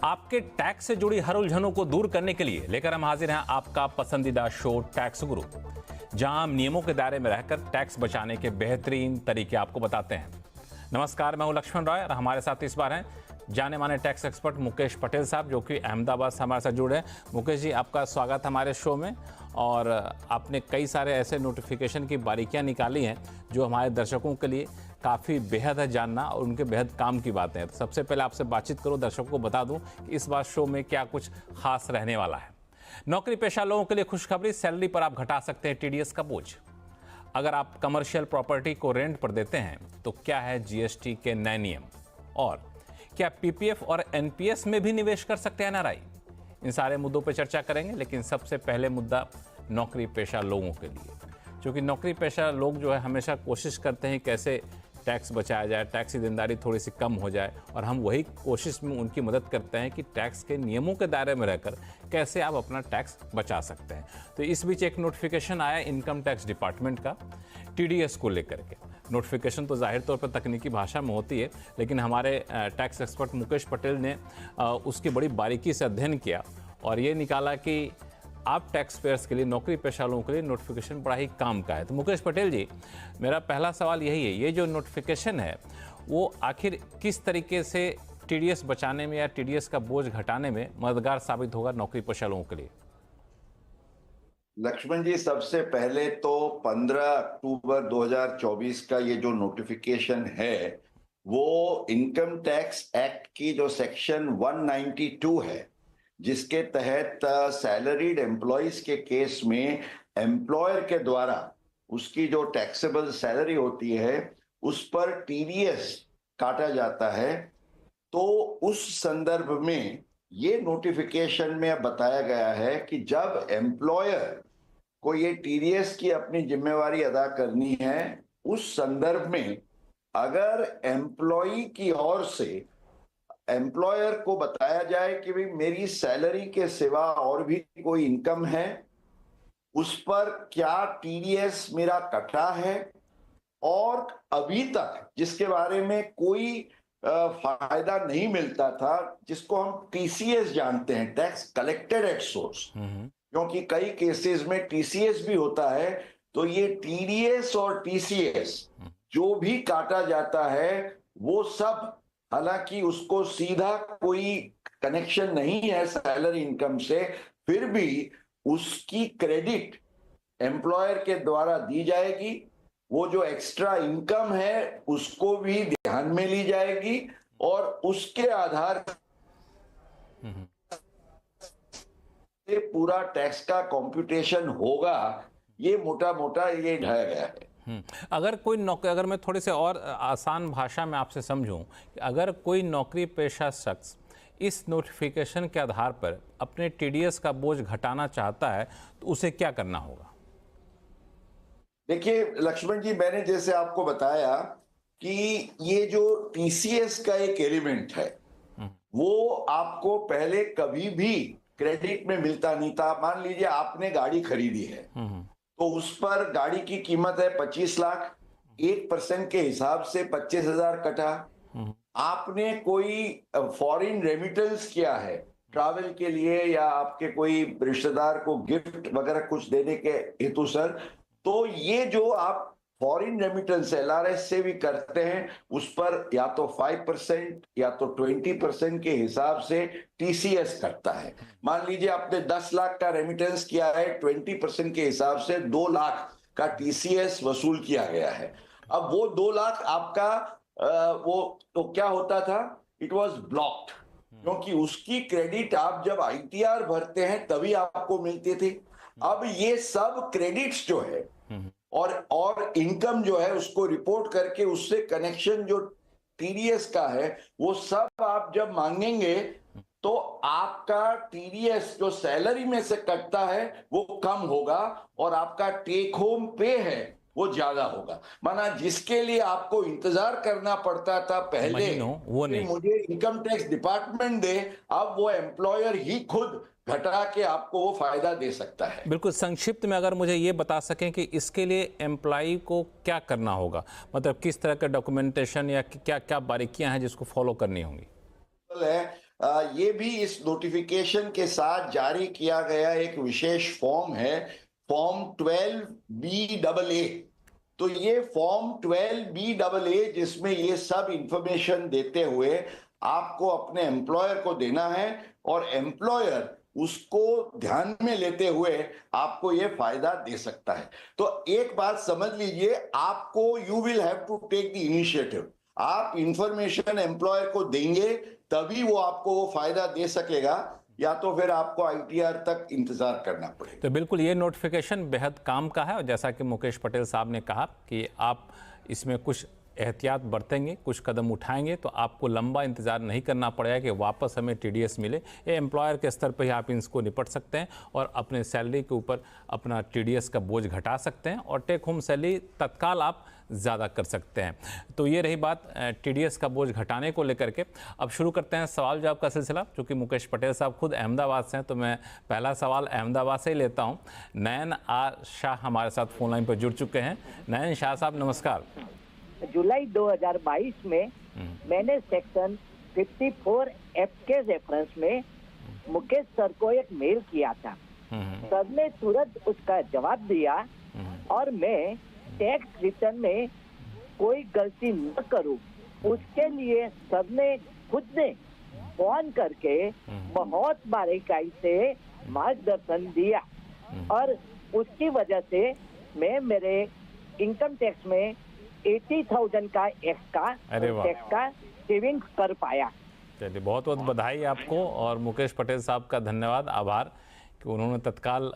आपके टैक्स से जुड़ी हर उलझनों को दूर करने के लिए लेकर हम हाजिर हैं आपका पसंदीदा शो टैक्स गुरु, जहां हम नियमों के दायरे में रहकर टैक्स बचाने के बेहतरीन तरीके आपको बताते हैं। नमस्कार, मैं हूं लक्ष्मण रॉय और हमारे साथ इस बार हैं जाने माने टैक्स एक्सपर्ट मुकेश पटेल साहब, जो कि अहमदाबाद से हमारे साथ जुड़े हैं। मुकेश जी, आपका स्वागत हमारे शो में। और आपने कई सारे ऐसे नोटिफिकेशन की बारीकियां निकाली हैं जो हमारे दर्शकों के लिए काफ़ी बेहद है जानना और उनके बेहद काम की बातें हैं। तो सबसे पहले आपसे बातचीत करूं, दर्शकों को बता दूं कि इस बार शो में क्या कुछ खास रहने वाला है। नौकरी पेशा लोगों के लिए खुशखबरी, सैलरी पर आप घटा सकते हैं टीडीएस का बोझ। अगर आप कमर्शियल प्रॉपर्टी को रेंट पर देते हैं तो क्या है जीएसटी के नए नियम, और क्या पीपीएफ और एनपीएस में भी निवेश कर सकते हैं एनआरआई। इन सारे मुद्दों पर चर्चा करेंगे, लेकिन सबसे पहले मुद्दा नौकरी पेशा लोगों के लिए, क्योंकि नौकरी पेशा लोग जो है हमेशा कोशिश करते हैं कैसे टैक्स बचाया जाए, टैक्स की देनदारी थोड़ी सी कम हो जाए, और हम वही कोशिश में उनकी मदद करते हैं कि टैक्स के नियमों के दायरे में रहकर कैसे आप अपना टैक्स बचा सकते हैं। तो इस बीच एक नोटिफिकेशन आया इनकम टैक्स डिपार्टमेंट का टीडीएस को लेकर के। नोटिफिकेशन तो जाहिर तौर पर तकनीकी भाषा में होती है, लेकिन हमारे टैक्स एक्सपर्ट मुकेश पटेल ने उसकी बड़ी बारीकी से अध्ययन किया और ये निकाला कि आप टैक्स पेयर्स के लिए, नौकरी पेशा लोगों के लिए नोटिफिकेशन बड़ा ही काम का है। तो मुकेश पटेल जी, मेरा पहला सवाल यही है, ये जो नोटिफिकेशन है वो आखिर किस तरीके से टीडीएस बचाने में या टीडीएस का बोझ घटाने में मददगार साबित होगा नौकरी पेशा लोगों के लिए? लक्ष्मण जी, सबसे पहले तो 15 अक्टूबर 2024 का ये जो नोटिफिकेशन है वो इनकम टैक्स एक्ट की जो सेक्शन 192 है, जिसके तहत सैलरीड एम्प्लॉयज के केस में एम्प्लॉयर के द्वारा उसकी जो टैक्सेबल सैलरी होती है उस पर टीडीएस काटा जाता है। तो उस संदर्भ में ये नोटिफिकेशन में बताया गया है कि जब एम्प्लॉयर को ये टीडीएस की अपनी जिम्मेवारी अदा करनी है, उस संदर्भ में अगर एम्प्लॉई की ओर से एम्प्लॉयर को बताया जाए कि भाई मेरी सैलरी के सिवा और भी कोई इनकम है, उस पर क्या टीडीएस मेरा कटा है, और अभी तक जिसके बारे में कोई फायदा नहीं मिलता था, जिसको हम टीसीएस जानते हैं, टैक्स कलेक्टेड एट सोर्स, क्योंकि कई केसेस में टीसीएस भी होता है। तो ये टीडीएस और टीसीएस जो भी काटा जाता है वो सब, हालांकि उसको सीधा कोई कनेक्शन नहीं है सैलरी इनकम से, फिर भी उसकी क्रेडिट एम्प्लॉयर के द्वारा दी जाएगी। वो जो एक्स्ट्रा इनकम है उसको भी ध्यान में ली जाएगी और उसके आधार से पूरा टैक्स का कंप्यूटेशन होगा। ये मोटा मोटा ये ढाया गया है। अगर मैं थोड़े से और आसान भाषा में आपसे समझूं कि अगर कोई नौकरी पेशा शख्स इस नोटिफिकेशन के आधार पर अपने टीडीएस का बोझ घटाना चाहता है तो उसे क्या करना होगा? देखिए लक्ष्मण जी, मैंने जैसे आपको बताया कि ये जो टीसीएस का एक एलिमेंट है वो आपको पहले कभी भी क्रेडिट में मिलता नहीं था। मान लीजिए आपने गाड़ी खरीदी है तो उस पर गाड़ी की कीमत है 25 लाख, 1% के हिसाब से 25,000 कटा। आपने कोई फॉरेन रेमिटेंस किया है ट्रैवल के लिए या आपके कोई रिश्तेदार को गिफ्ट वगैरह कुछ देने के हेतु सर, तो ये जो आप फॉरेन रेमिटेंस एलआरएस से भी करते हैं उस पर या तो 5% या तो 20% के हिसाब से टीसीएस करता है। मान लीजिए आपने 10 लाख का रेमिटेंस किया है, 20% के हिसाब से 2 लाख का टीसीएस वसूल किया गया है। अब वो 2 लाख आपका वो तो क्या होता था, इट वॉज ब्लॉक्ड, क्योंकि उसकी क्रेडिट आप जब आईटीआर भरते हैं तभी आपको मिलती थी। अब ये सब क्रेडिट्स जो है और इनकम जो है उसको रिपोर्ट करके उससे कनेक्शन जो टीडीएस का है वो सब आप जब मांगेंगे तो आपका टीडीएस जो सैलरी में से कटता है वो कम होगा और आपका टेक होम पे है वो ज्यादा होगा। माना जिसके लिए आपको इंतजार करना पड़ता था पहले वो नहीं, मुझे इनकम टैक्स डिपार्टमेंट दे, अब वो एम्प्लॉयर ही खुद घटा के आपको वो फायदा दे सकता है। बिल्कुल संक्षिप्त में अगर मुझे ये बता सकें कि इसके लिए एम्प्लॉई को क्या करना होगा, मतलब किस तरह का डॉक्यूमेंटेशन या क्या क्या बारीकियां हैं जिसको फॉलो करनी होंगी? है ये भी इस नोटिफिकेशन के साथ जारी किया गया एक विशेष फॉर्म है, फॉर्म 12BAA। तो ये फॉर्म 12BAA जिसमें ये सब इंफॉर्मेशन देते हुए आपको अपने एम्प्लॉयर को देना है और एम्प्लॉयर उसको ध्यान में लेते हुए आपको ये फायदा दे सकता है। तो एक बात समझ लीजिए, आपको you will have to take the initiative. आप इंफॉर्मेशन एम्प्लॉयर को देंगे तभी वो आपको वो फायदा दे सकेगा, या तो फिर आपको आईटीआर तक इंतजार करना पड़ेगा। तो बिल्कुल ये नोटिफिकेशन बेहद काम का है और जैसा कि मुकेश पटेल साहब ने कहा कि आप इसमें कुछ एहतियात बरतेंगे, कुछ कदम उठाएंगे तो आपको लंबा इंतजार नहीं करना पड़ेगा कि वापस हमें टीडीएस मिले। ये एम्प्लॉयर के स्तर पर ही आप इसको निपट सकते हैं और अपने सैलरी के ऊपर अपना टीडीएस का बोझ घटा सकते हैं और टेक होम सैलरी तत्काल आप ज़्यादा कर सकते हैं। तो ये रही बात टीडीएस का बोझ घटाने को लेकर के। अब शुरू करते हैं सवाल जवाब का सिलसिला। क्योंकि मुकेश पटेल साहब खुद अहमदाबाद से हैं तो मैं पहला सवाल अहमदाबाद से ही लेता हूं। नयन आर शाह हमारे साथ फोन लाइन पर जुड़ चुके हैं। नयन शाह साहब नमस्कार। जुलाई 2022 में मैंने सेक्शन 54F के रेफरेंस में मुकेश सर को एक मेल किया था। सर ने तुरंत उसका जवाब दिया और मैं टैक्स रिटर्न में कोई गलती न करूं, उसके लिए सर ने खुद ने फोन करके बहुत बारीकाई से मार्गदर्शन दिया और उसकी वजह से मैं मेरे इनकम टैक्स में 80,000 का टैक्स का सेविंग कर पाया। चलिए, बहुत बहुत बधाई आपको और मुकेश पटेल साहब का धन्यवाद, आभार कि उन्होंने तत्काल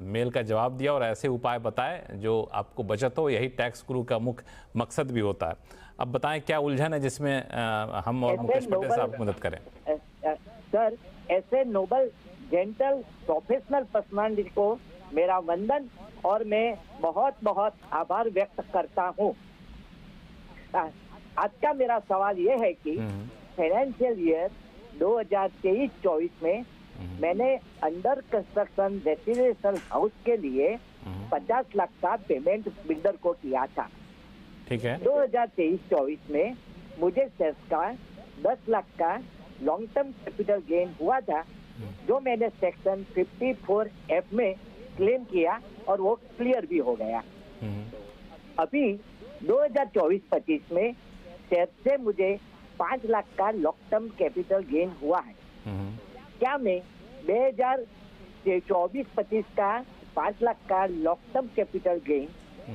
मेल का जवाब दिया और ऐसे उपाय बताए जो आपको बचत हो। यही टैक्स गुरु का मुख्य मकसद भी होता है। अब बताएं क्या उलझन है जिसमें हम और मुकेश पटेल साहब मदद करें। सर, ऐसे नोबल जेंटल प्रोफेशनल पर्सनालिटी को मेरा वंदन और मैं बहुत बहुत आभार व्यक्त करता हूँ। आज का मेरा सवाल ये है कि फाइनेंशियल ईयर 2023-24 में मैंने अंडर कंस्ट्रक्शन रेसिडेंशियल हाउस के लिए 50 लाख का पेमेंट बिल्डर को किया था। ठीक है। 2023-24 में मुझे सेल्स का 10 लाख का लॉन्ग टर्म कैपिटल गेन हुआ था, जो मैंने सेक्शन 54F में क्लेम किया और वो क्लियर भी हो गया। अभी 2024-25 में सेल्स से मुझे 5 लाख का लॉन्ग टर्म कैपिटल गेन हुआ है। क्या मैं 2024-25 का 5 लाख का लॉन्ग टर्म कैपिटल गेन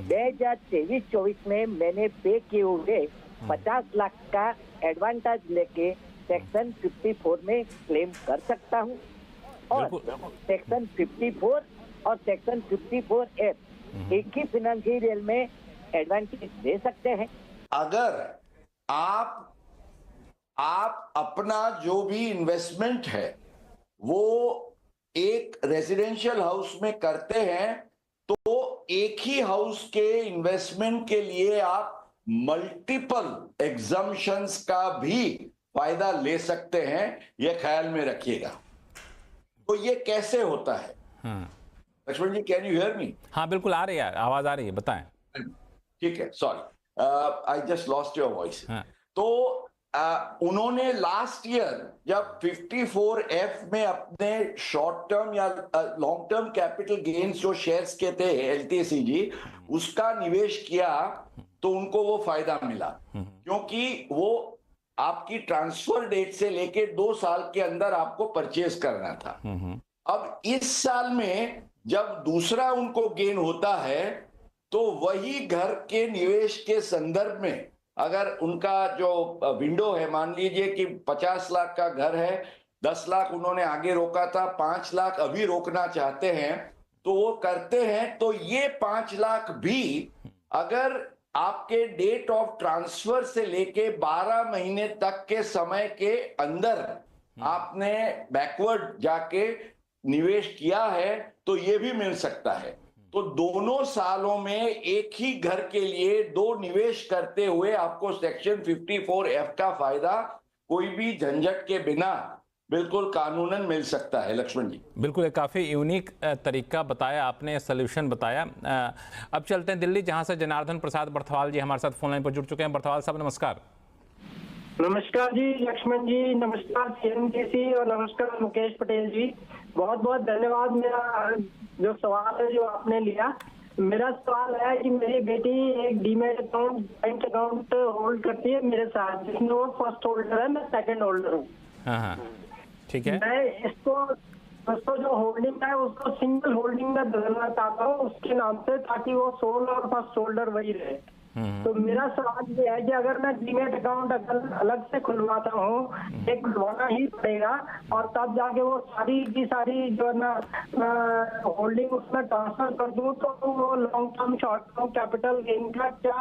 2023-24 में मैंने पे किए हुए 50 लाख का एडवांटेज लेके सेक्शन 54 में क्लेम कर सकता हूँ? और सेक्शन 54 और सेक्शन 54F एक ही फाइनेंशियल में एडवांटेज दे सकते हैं? अगर आप अपना जो भी इन्वेस्टमेंट है वो एक रेजिडेंशियल हाउस में करते हैं तो एक ही हाउस के इन्वेस्टमेंट के लिए आप मल्टीपल एग्जम्पशंस का भी फायदा ले सकते हैं, यह ख्याल में रखिएगा। तो ये कैसे होता है? लक्ष्मण जी, कैन यू हियर मी? हाँ बिल्कुल, आ रही है, आवाज आ रही है, बताएं। ठीक है, sorry, I just lost your voice. तो उन्होंने लास्ट ईयर जब 54F में अपने शॉर्ट टर्म या लॉन्ग टर्म कैपिटल गेन्स जो शेयर्स के थे LTCG उसका निवेश किया तो उनको वो फायदा मिला, क्योंकि वो आपकी ट्रांसफर डेट से लेके 2 साल के अंदर आपको परचेज करना था। अब इस साल में जब दूसरा उनको गेन होता है तो वही घर के निवेश के संदर्भ में अगर उनका जो विंडो है, मान लीजिए कि 50 लाख का घर है, 10 लाख उन्होंने आगे रोका था, 5 लाख अभी रोकना चाहते हैं, तो वो करते हैं। तो ये 5 लाख भी अगर आपके डेट ऑफ ट्रांसफर से लेके 12 महीने तक के समय के अंदर आपने बैकवर्ड जाके निवेश किया है तो ये भी मिल सकता है। तो दोनों सालों में एक ही घर के लिए 2 निवेश करते हुए आपको सेक्शन 54F का फायदा कोई भी झंझट के बिना बिल्कुल कानूनन मिल सकता है। लक्ष्मण जी, बिल्कुल एक काफ़ी यूनिक तरीका बताया आपने, सोल्यूशन बताया। अब चलते हैं दिल्ली, जहां से जनार्दन प्रसाद बर्थवाल जी हमारे साथ फोन लाइन पर जुड़ चुके हैं। बर्थवाल साहब नमस्कार। नमस्कार जी लक्ष्मण जी, नमस्कार सीएमडीसी और नमस्कार मुकेश पटेल जी। बहुत बहुत धन्यवाद। मेरा जो सवाल है जो आपने लिया, मेरा सवाल है कि मेरी बेटी एक demat account, bank account hold करती है मेरे साथ, जिसमें वो फर्स्ट होल्डर है, मैं सेकंड होल्डर हूँ। हाँ, ठीक है। मैं उसको जो होल्डिंग है उसको सिंगल होल्डिंग में बदलना चाहता हूँ उसके नाम से, ताकि वो सोल और फर्स्ट होल्डर वही रहे। तो मेरा सवाल ये है कि अगर मैं डीमैट अकाउंट अलग से खुलवाता हूँ, एक खुलवाना ही पड़ेगा, और तब जाके वो सारी की सारी जो है ना होल्डिंग उसमें ट्रांसफर कर दूँ, तो वो long term short term capital gain का क्या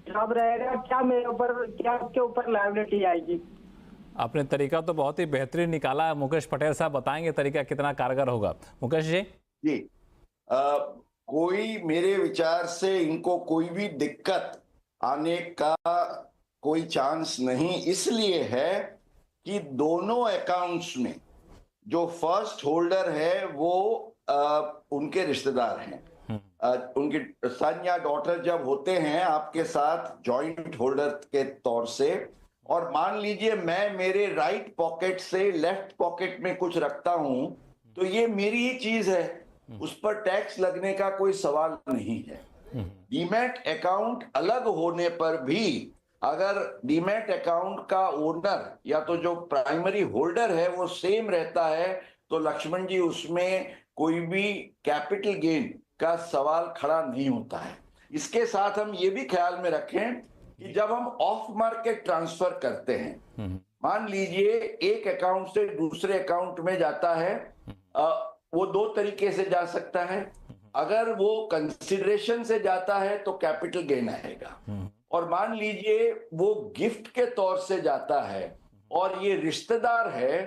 हिसाब रहेगा, क्या मेरे ऊपर, क्या उसके ऊपर लायबिलिटी आएगी? आपने तरीका तो बहुत ही बेहतरीन निकाला है मुकेश पटेल साहब, बताएंगे तरीका कितना कारगर होगा। मुकेश जी। जी, कोई मेरे विचार से इनको कोई भी दिक्कत आने का कोई चांस नहीं, इसलिए है कि दोनों अकाउंट्स में जो फर्स्ट होल्डर है वो उनके रिश्तेदार हैं। उनके सन या डॉटर जब होते हैं आपके साथ जॉइंट होल्डर के तौर से, और मान लीजिए मैं मेरे राइट पॉकेट से लेफ्ट पॉकेट में कुछ रखता हूं, तो ये मेरी ही चीज है, उस पर टैक्स लगने का कोई सवाल नहीं है। डीमैट अकाउंट अलग होने पर भी अगर डीमैट अकाउंट का ओनर या तो जो प्राइमरी होल्डर है वो सेम रहता है, तो लक्ष्मण जी उसमें कोई भी कैपिटल गेन का सवाल खड़ा नहीं होता है। इसके साथ हम ये भी ख्याल में रखें कि जब हम ऑफ मार्केट ट्रांसफर करते हैं, मान लीजिए एक अकाउंट से दूसरे अकाउंट में जाता है, वो दो तरीके से जा सकता है। अगर वो कंसिडरेशन से जाता है तो कैपिटल गेन आएगा, और मान लीजिए वो गिफ्ट के तौर से जाता है और ये रिश्तेदार है,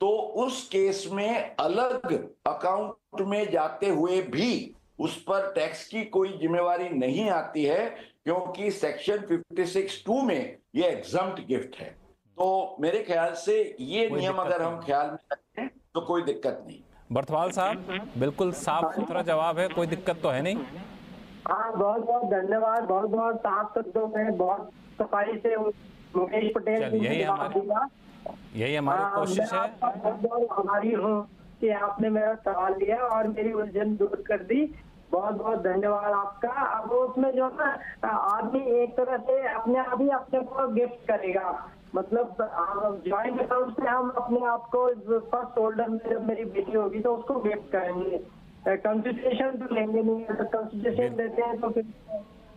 तो उस केस में अलग अकाउंट में जाते हुए भी उस पर टैक्स की कोई जिम्मेवारी नहीं आती है, क्योंकि सेक्शन 56(2) में ये एग्जम्प्ट गिफ्ट है। तो मेरे ख्याल से ये नियम अगर हम ख्याल में रखें तो कोई दिक्कत नहीं। बर्थवाल साहब, बिल्कुल साफ सुथरा जवाब है, कोई दिक्कत तो है नहीं। हाँ, बहुत बहुत धन्यवाद। बहुत बहुत साफ शब्दों में बहुत सफाई से मुकेश पटेल यही हमारी कोशिश है। बहुत बहुत आभारी हूँ कि आपने मेरा सवाल लिया और मेरी उलझन दूर कर दी। बहुत बहुत धन्यवाद आपका। अब उसमें जो ना आदमी एक तरह से अपने आप ही अपने को गिफ्ट करेगा, मतलब ज्वाइंट अकाउंट से हम अपने आप को फर्स्ट होल्डर में जब मेरी बेटी होगी तो उसको गिफ्ट करेंगे, कंसिडरेशन तो लेंगे नहीं। अगर कंसिडरेशन देते हैं तो फिर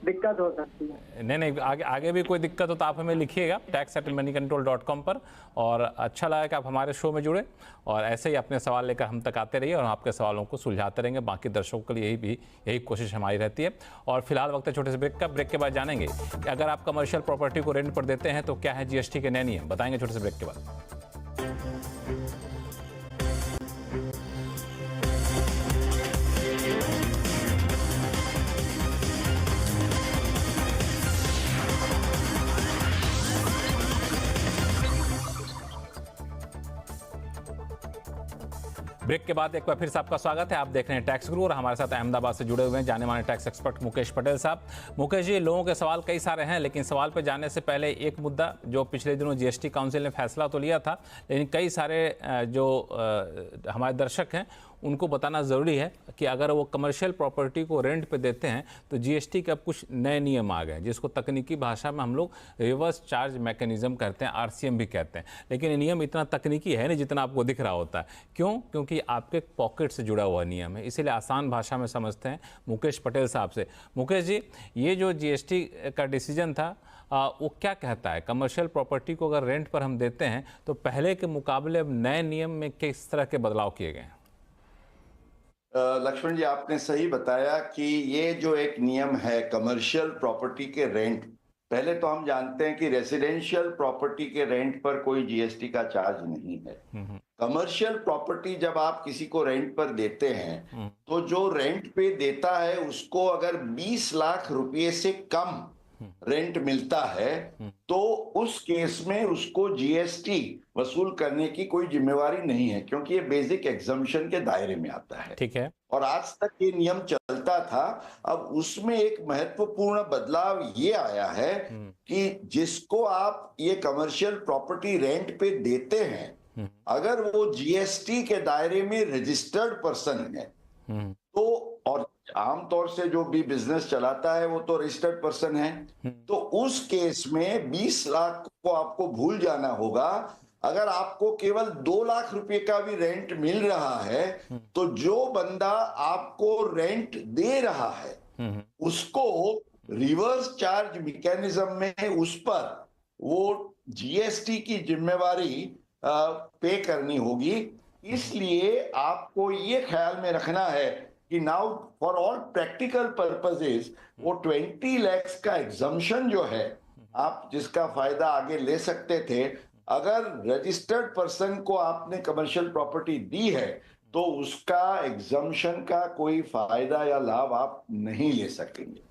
दिक्कत हो सकती है। नहीं, आगे भी कोई दिक्कत हो तो आप हमें लिखिएगा tax@moneycontrol.com पर। और अच्छा लगा कि आप हमारे शो में जुड़े, और ऐसे ही अपने सवाल लेकर हम तक आते रहिए और आपके सवालों को सुलझाते रहेंगे। बाकी दर्शकों के लिए यही कोशिश हमारी रहती है। और फिलहाल वक्त है छोटे से ब्रेक का। ब्रेक के बाद जानेंगे कि अगर आप कमर्शियल प्रॉपर्टी को रेंट पर देते हैं तो क्या है GST के नए नियम, बताएंगे छोटे से ब्रेक के बाद। ब्रेक के बाद एक बार फिर से आपका स्वागत है। आप देख रहे हैं टैक्स गुरु और हमारे साथ अहमदाबाद से जुड़े हुए हैं जाने माने टैक्स एक्सपर्ट मुकेश पटेल साहब। मुकेश जी, लोगों के सवाल कई सारे हैं, लेकिन सवाल पे जाने से पहले एक मुद्दा जो पिछले दिनों GST काउंसिल ने फैसला तो लिया था, लेकिन कई सारे जो हमारे दर्शक हैं उनको बताना ज़रूरी है कि अगर वो कमर्शियल प्रॉपर्टी को रेंट पे देते हैं तो GST के अब कुछ नए नियम आ गए, जिसको तकनीकी भाषा में हम लोग रिवर्स चार्ज मैकेनिज्म कहते हैं, RCM भी कहते हैं। लेकिन ये नियम इतना तकनीकी है नहीं जितना आपको दिख रहा होता है। क्यों? क्योंकि आपके पॉकेट से जुड़ा हुआ नियम है, इसीलिए आसान भाषा में समझते हैं मुकेश पटेल साहब से। मुकेश जी, ये जो GST का डिसीजन था वो क्या कहता है? कमर्शियल प्रॉपर्टी को अगर रेंट पर हम देते हैं तो पहले के मुकाबले अब नए नियम में किस तरह के बदलाव किए गए हैं? लक्ष्मण जी, आपने सही बताया कि ये जो एक नियम है कमर्शियल प्रॉपर्टी के रेंट, पहले तो हम जानते हैं कि रेजिडेंशियल प्रॉपर्टी के रेंट पर कोई GST का चार्ज नहीं है। कमर्शियल प्रॉपर्टी जब आप किसी को रेंट पर देते हैं तो जो रेंट पे देता है उसको अगर 20 लाख रुपए से कम रेंट मिलता है तो उस केस में उसको जीएसटी वसूल करने की कोई जिम्मेवारी नहीं है, क्योंकि ये बेसिक एग्जम्पशन के दायरे में आता है। ठीक है। और आज तक ये नियम चलता था। अब उसमें एक महत्वपूर्ण बदलाव ये आया है कि जिसको आप ये कमर्शियल प्रॉपर्टी रेंट पे देते हैं, अगर वो जीएसटी के दायरे में रजिस्टर्ड पर्सन है तो, और आमतौर से जो भी बिजनेस चलाता है वो तो रजिस्टर्ड पर्सन है, तो उस केस में 20 लाख को आपको भूल जाना होगा। अगर आपको केवल 2 लाख रुपए का भी रेंट मिल रहा है तो जो बंदा आपको रेंट दे रहा है उसको रिवर्स चार्ज मैकेनिज्म में उस पर वो जीएसटी की जिम्मेवारी पे करनी होगी। इसलिए आपको ये ख्याल में रखना है कि now for all practical purposes वो 20 लाख का एग्जम्पशन जो है आप जिसका फायदा आगे ले सकते थे, अगर रजिस्टर्ड पर्सन को आपने कमर्शियल प्रॉपर्टी दी है तो उसका एग्जम्पशन का कोई फायदा या लाभ आप नहीं ले सकेंगे।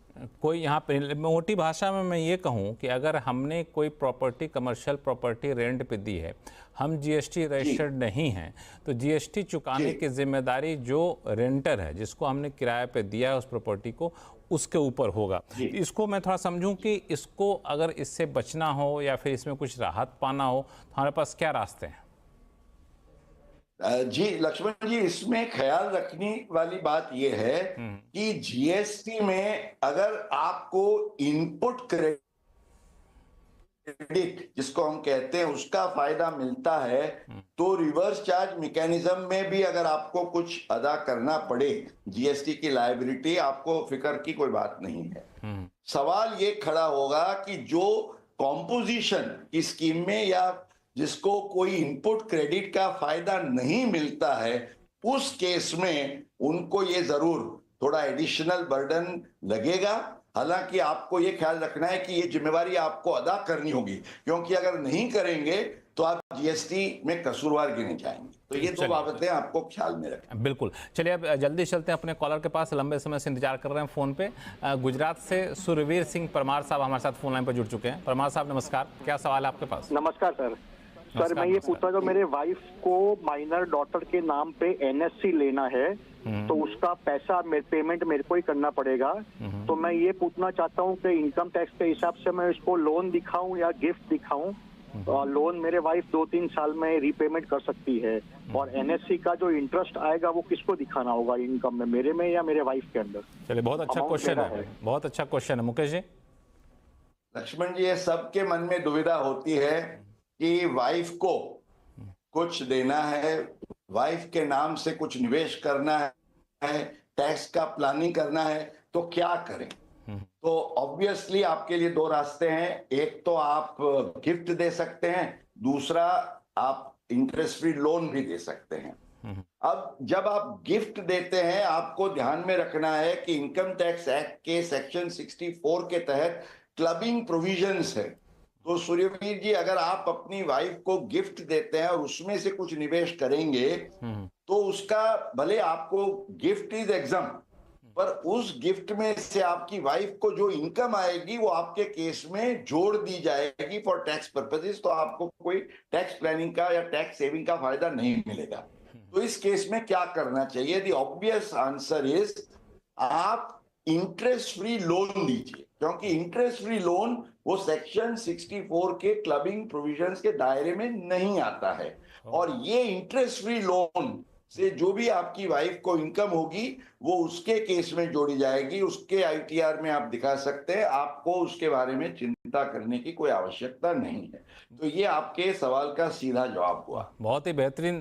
कोई यहाँ पे मोटी भाषा में मैं ये कहूँ कि अगर हमने कोई प्रॉपर्टी कमर्शियल प्रॉपर्टी रेंट पे दी है, हम जीएसटी रजिस्टर्ड नहीं हैं, तो जीएसटी चुकाने की जिम्मेदारी जो रेंटर है जिसको हमने किराए पे दिया है उस प्रॉपर्टी को, उसके ऊपर होगा। इसको मैं थोड़ा समझूं कि इसको अगर इससे बचना हो या फिर इसमें कुछ राहत पाना हो तो हमारे पास क्या रास्ते हैं? जी लक्ष्मण जी, इसमें ख्याल रखने वाली बात यह है कि जीएसटी में अगर आपको इनपुट क्रेडिट जिसको हम कहते हैं उसका फायदा मिलता है तो रिवर्स चार्ज मैकेनिज्म में भी अगर आपको कुछ अदा करना पड़े जीएसटी की लायबिलिटी, आपको फिक्र की कोई बात नहीं है। सवाल ये खड़ा होगा कि जो कॉम्पोजिशन की स्कीम में या जिसको कोई इनपुट क्रेडिट का फायदा नहीं मिलता है उस केस में उनको ये जरूर थोड़ा एडिशनल बर्डन लगेगा। हालांकि आपको ये ख्याल रखना है कि ये जिम्मेवारी आपको अदा करनी होगी, क्योंकि अगर नहीं करेंगे तो आप जीएसटी में कसूरवार गिने जाएंगे। तो ये दो बाबतें आपको ख्याल में रखें। बिल्कुल। चलिए अब जल्दी चलते हैं अपने कॉलर के पास, लंबे समय से इंतजार कर रहे हैं फोन पे। गुजरात से सुरवीर सिंह परमार साहब हमारे साथ फोन लाइन पर जुड़ चुके हैं। परमार साहब नमस्कार, क्या सवाल है आपके पास? नमस्कार सर। सर मैं ये पूछ रहा था, मेरे वाइफ को माइनर डॉटर के नाम पे एनएससी लेना है तो उसका पैसा पेमेंट मेरे को ही करना पड़ेगा। तो मैं ये पूछना चाहता हूँ कि इनकम टैक्स के हिसाब से मैं इसको लोन दिखाऊं या गिफ्ट दिखाऊं? लोन मेरे वाइफ 2-3 साल में रीपेमेंट कर सकती है, और एनएससी का जो इंटरेस्ट आएगा वो किसको दिखाना होगा इनकम में, मेरे में या मेरे वाइफ के अंदर? चलिए, बहुत अच्छा क्वेश्चन है, बहुत अच्छा क्वेश्चन है। मुकेश जी। लक्ष्मण जी, ये सबके मन में दुविधा होती है कि वाइफ को कुछ देना है, वाइफ के नाम से कुछ निवेश करना है, टैक्स का प्लानिंग करना है, तो क्या करें? तो ऑब्वियसली आपके लिए 2 रास्ते हैं। एक तो आप गिफ्ट दे सकते हैं, दूसरा आप इंटरेस्ट फ्री लोन भी दे सकते हैं। अब जब आप गिफ्ट देते हैं आपको ध्यान में रखना है कि इनकम टैक्स एक्ट के सेक्शन 64 के तहत क्लबिंग प्रोविजंस है। तो सूर्यवीर जी, अगर आप अपनी वाइफ को गिफ्ट देते हैं और उसमें से कुछ निवेश करेंगे तो उसका भले आपको गिफ्ट इज एग्जाम, पर उस गिफ्ट में से आपकी वाइफ को जो इनकम आएगी वो आपके केस में जोड़ दी जाएगी फॉर टैक्स पर्पसेस। तो आपको कोई टैक्स प्लानिंग का या टैक्स सेविंग का फायदा नहीं मिलेगा। तो इस केस में क्या करना चाहिए? द ऑब्वियस आंसर इज आप इंटरेस्ट फ्री लोन दीजिए, क्योंकि इंटरेस्ट फ्री लोन वो सेक्शन 64 के क्लबिंग प्रोविजंस के दायरे में नहीं आता है। और ये इंटरेस्ट फ्री लोन से जो भी आपकी वाइफ को इनकम होगी वो उसके केस में जोड़ी जाएगी, उसके आईटीआर में आप दिखा सकते हैं। आपको उसके बारे में चिंता करने की कोई आवश्यकता नहीं है। तो ये आपके सवाल का सीधा जवाब हुआ। बहुत ही बेहतरीन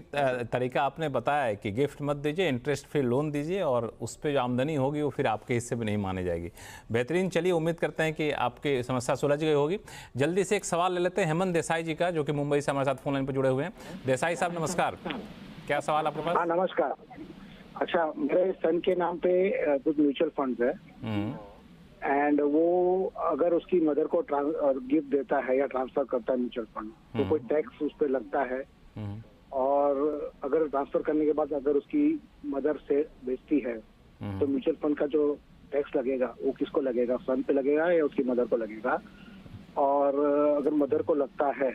तरीका आपने बताया है कि गिफ्ट मत दीजिए, इंटरेस्ट फ्री लोन दीजिए, और उस पर जो आमदनी होगी वो फिर आपके हिस्से में नहीं मानी जाएगी। बेहतरीन। चलिए, उम्मीद करते हैं कि आपकी समस्या सुलझ गई होगी। जल्दी से एक सवाल ले लेते हैं हेमंत देसाई जी का, जो कि मुंबई से हमारे साथ फोन लाइन पर जुड़े हुए हैं। देसाई साहब नमस्कार, क्या सवाल आपके पास? हाँ नमस्कार। अच्छा, मेरे सन के नाम पे कुछ म्यूचुअल फंड्स है एंड वो अगर उसकी मदर को गिफ्ट देता है या ट्रांसफर करता है म्यूचुअल फंड तो कोई टैक्स उस पर लगता है, और अगर ट्रांसफर करने के बाद अगर उसकी मदर से बेचती है तो म्यूचुअल फंड का जो टैक्स लगेगा वो किसको लगेगा, सन पे लगेगा या उसकी मदर को लगेगा। और अगर मदर को लगता है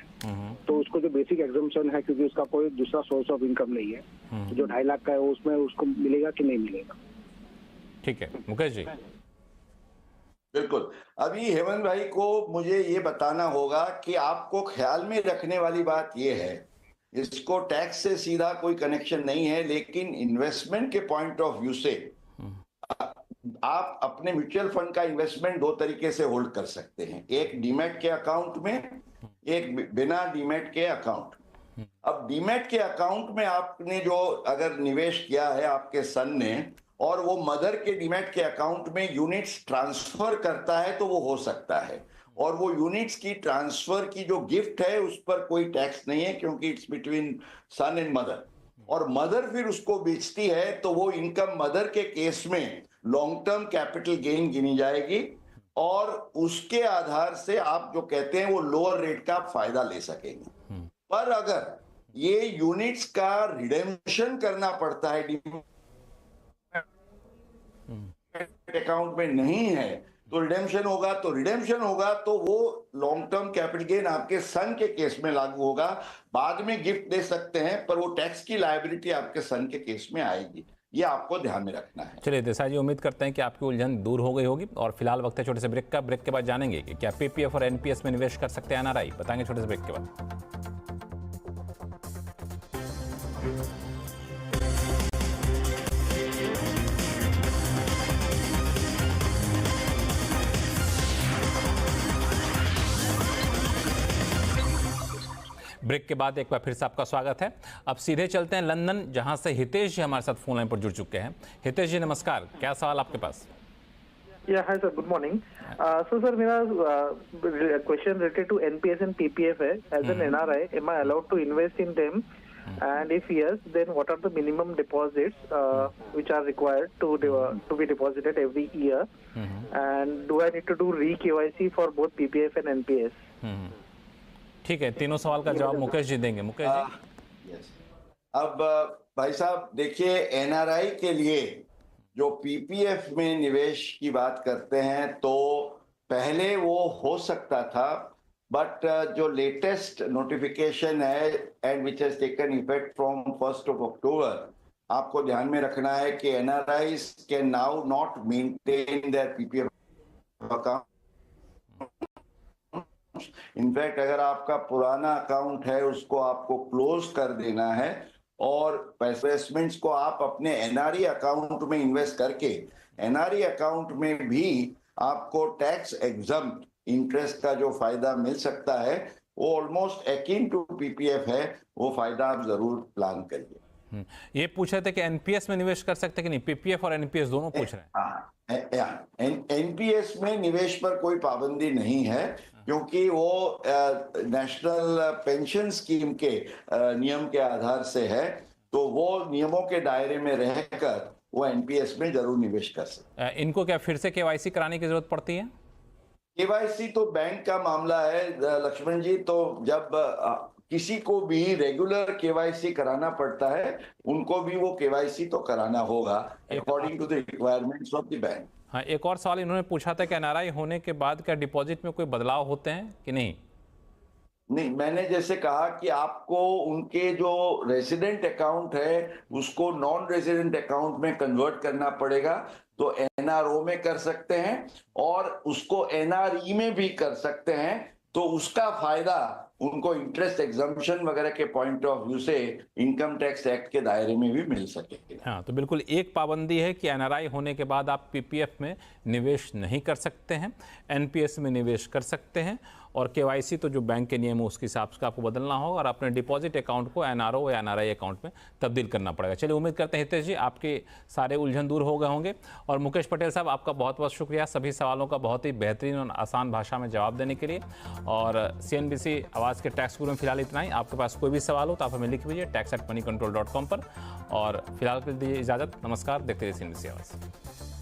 तो उसको जो बेसिक एग्जम्पशन है, क्योंकि उसका कोई दूसरा सोर्स ऑफ इनकम नहीं है, तो जो 2.5 लाख का है उसमें उसको मिलेगा कि नहीं मिलेगा। ठीक है मुकेश जी। बिल्कुल। अभी हेमंत भाई को मुझे ये बताना होगा कि आपको ख्याल में रखने वाली बात ये है, इसको टैक्स से सीधा कोई कनेक्शन नहीं है, लेकिन इन्वेस्टमेंट के पॉइंट ऑफ व्यू से आप अपने म्यूचुअल फंड का इन्वेस्टमेंट 2 तरीके से होल्ड कर सकते हैं, एक डीमैट के अकाउंट में, एक बिना डीमैट के अकाउंट। अब डीमैट के अकाउंट में आपने जो अगर निवेश किया है आपके सन ने, और वो मदर के डीमैट के अकाउंट में यूनिट्स ट्रांसफर करता है तो वो हो सकता है, और वो यूनिट्स की ट्रांसफर की जो गिफ्ट है उस पर कोई टैक्स नहीं है, क्योंकि it's between son and mother, और मदर फिर उसको बेचती है तो वो इनकम मदर के केस में लॉन्ग टर्म कैपिटल गेन गिनी जाएगी, और उसके आधार से आप जो कहते हैं वो लोअर रेट का फायदा ले सकेंगे। पर अगर ये यूनिट्स का रिडेम्पशन करना पड़ता है अकाउंट में नहीं है, तो रिडेम्पशन होगा तो वो लॉन्ग टर्म कैपिटल गेन आपके सन के केस में लागू होगा। बाद में गिफ्ट दे सकते हैं पर वो टैक्स की लायबिलिटी आपके सन के केस में आएगी, ये आपको ध्यान में रखना है। चलिए देसाई जी, उम्मीद करते हैं कि आपकी उलझन दूर हो गई होगी। और फिलहाल वक्त है छोटे से ब्रेक का। ब्रेक के बाद जानेंगे कि क्या पीपीएफ और एनपीएस में निवेश कर सकते हैं एनआरआई, बताएंगे छोटे से ब्रेक के बाद। ब्रेक के बाद एक बार फिर से आपका स्वागत है। अब सीधे चलते हैं लंदन, जहां से हितेश जी हमारे साथ फोन लाइन पर जुड़ चुके हैं। हितेश जी नमस्कार, क्या सवाल आपके पास? Hi sir, good morning. So sir, मेरा question related to NPS and PPF है। As an NRI, am I allowed to invest in them, and if yes, then what are the minimum deposits which are required to be deposited every year, and do I need to do re-KYC for both PPF and NPS? ठीक है, तीनों सवाल का जवाब मुकेश जी देंगे। मुकेश जी। अब भाई साहब देखिए, एनआरआई के लिए जो पीपीएफ में निवेश की बात करते हैं तो पहले वो हो सकता था, बट जो लेटेस्ट नोटिफिकेशन है and which has taken effect from 1st of October, आपको ध्यान में रखना है कि NRIs can now not maintain their PPF account. In fact अगर आपका पुराना अकाउंट है उसको आपको क्लोज कर देना है, और इन्वेस्टमेंट्स को आप अपने एनआरई अकाउंट में इन्वेस्ट करके एनआरई अकाउंट में भी आपको टैक्स एग्जम्प्ट इंटरेस्ट का जो फायदा मिल सकता है वो ऑलमोस्ट एकिन टू पीपीएफ है, वो फायदा आप जरूर प्लान करिए। ये पूछ रहे थे कि एनपीएस में निवेश कर सकते कि नहीं, पीपीएफ और एनपीएस दोनों पूछ रहे हैं। एनपीएस में निवेश पर कोई पाबंदी नहीं है, क्योंकि वो नेशनल पेंशन स्कीम के नियम के आधार से है, तो वो नियमों के दायरे में रहकर वो एनपीएस में जरूर निवेश कर सकते। इनको क्या फिर से केवाईसी कराने की जरूरत पड़ती है? केवाईसी तो बैंक का मामला है लक्ष्मण जी, तो जब किसी को भी रेगुलर केवाईसी कराना पड़ता है, उनको भी वो केवाईसी तो कराना होगा according to the requirements of the bank. हाँ, एक और सवाल इन्होंने पूछा था कि एनआरआई होने के बाद क्या डिपॉजिट में कोई बदलाव होते हैं कि नहीं? नहीं, मैंने जैसे कहा कि आपको उनके जो रेजिडेंट अकाउंट है उसको नॉन रेजिडेंट अकाउंट में कन्वर्ट करना पड़ेगा, तो एनआरओ में कर सकते हैं और उसको एनआरई में भी कर सकते हैं, तो उसका फायदा उनको इंटरेस्ट एग्जम्पशन वगैरह के पॉइंट ऑफ व्यू से इनकम टैक्स एक्ट के दायरे में भी मिल सकेगा। हाँ, तो बिल्कुल एक पाबंदी है कि एनआरआई होने के बाद आप पीपीएफ में निवेश नहीं कर सकते हैं, एनपीएस में निवेश कर सकते हैं, और केवाईसी तो जो बैंक के नियम है उसके हिसाब से आपको बदलना होगा और अपने डिपॉजिट अकाउंट को एनआरओ या एनआरआई अकाउंट में तब्दील करना पड़ेगा। चलिए, उम्मीद करते हैं हितेश जी आपके सारे उलझन दूर हो गए होंगे। और मुकेश पटेल साहब, आपका बहुत बहुत शुक्रिया सभी सवालों का बहुत ही बेहतरीन और आसान भाषा में जवाब देने के लिए। और CNBC आवाज़ के टैक्स गुरु में फिलहाल इतना ही। आपके पास कोई भी सवाल हो तो आप हमें लिख दीजिए tax@moneycontrol.com पर। और फिलहाल के लिए दीजिए इजाज़त। नमस्कार, देखते रहिए CNBC आवाज़।